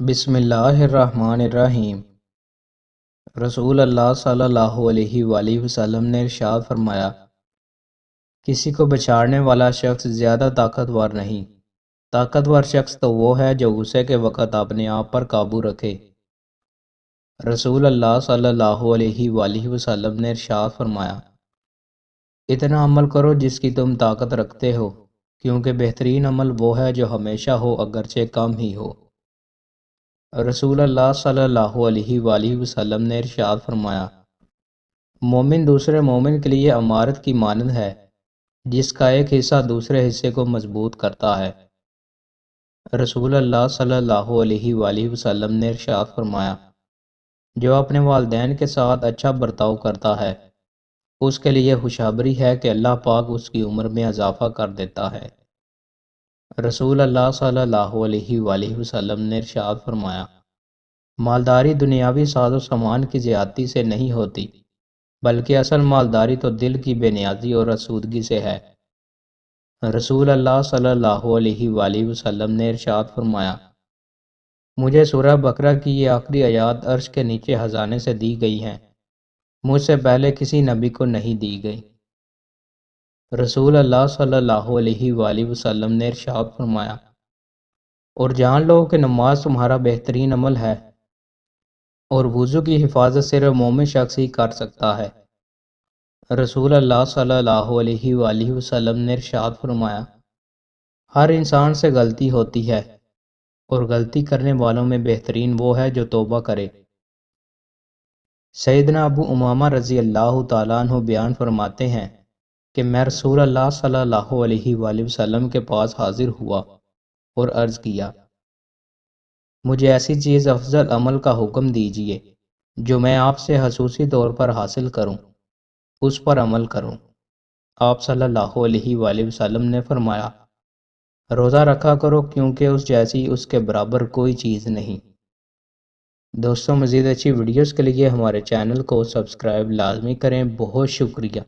بسم اللہ الرحمن الرحیم۔ رسول اللہ صلی اللہ علیہ وآلہ وسلم نے ارشاد فرمایا، کسی کو بچاڑنے والا شخص زیادہ طاقتور نہیں، طاقتور شخص تو وہ ہے جو غصے کے وقت اپنے آپ پر قابو رکھے۔ رسول اللہ صلی اللہ علیہ وآلہ وسلم نے ارشاد فرمایا، اتنا عمل کرو جس کی تم طاقت رکھتے ہو، کیونکہ بہترین عمل وہ ہے جو ہمیشہ ہو اگرچہ کم ہی ہو۔ رسول اللہ صلی اللہ علیہ وآلہ وسلم نے ارشاد فرمایا، مومن دوسرے مومن کے لیے عمارت کی مانند ہے، جس کا ایک حصہ دوسرے حصے کو مضبوط کرتا ہے۔ رسول اللہ صلی اللہ علیہ وآلہ وسلم نے ارشاد فرمایا، جو اپنے والدین کے ساتھ اچھا برتاؤ کرتا ہے، اس کے لیے خوشخبری ہے کہ اللہ پاک اس کی عمر میں اضافہ کر دیتا ہے۔ رسول اللہ صلی اللہ علیہ وآلہ وسلم نے ارشاد فرمایا، مالداری دنیاوی ساز و سامان کی زیادتی سے نہیں ہوتی، بلکہ اصل مالداری تو دل کی بے نیازی اور آسودگی سے ہے۔ رسول اللہ صلی اللہ علیہ وآلہ وسلم نے ارشاد فرمایا، مجھے سورہ بقرہ کی یہ آخری آیات عرش کے نیچے خزانے سے دی گئی ہیں، مجھ سے پہلے کسی نبی کو نہیں دی گئی۔ رسول اللہ صلی اللہ علیہ وآلہ وسلم نے ارشاد فرمایا، اور جان لو کہ نماز تمہارا بہترین عمل ہے، اور وضو کی حفاظت صرف مومن شخص ہی کر سکتا ہے۔ رسول اللہ صلی اللہ علیہ وآلہ وسلم نے ارشاد فرمایا، ہر انسان سے غلطی ہوتی ہے، اور غلطی کرنے والوں میں بہترین وہ ہے جو توبہ کرے۔ سیدنا ابو امامہ رضی اللہ تعالیٰ عنہ بیان فرماتے ہیں کہ میں رسول اللہ صلی اللہ علیہ وآلہ وسلم کے پاس حاضر ہوا اور عرض کیا، مجھے ایسی چیز افضل عمل کا حکم دیجیے جو میں آپ سے خصوصی طور پر حاصل کروں، اس پر عمل کروں۔ آپ صلی اللہ علیہ وآلہ وسلم نے فرمایا، روزہ رکھا کرو، کیونکہ اس جیسی اس کے برابر کوئی چیز نہیں۔ دوستوں، مزید اچھی ویڈیوز کے لیے ہمارے چینل کو سبسکرائب لازمی کریں۔ بہت شکریہ۔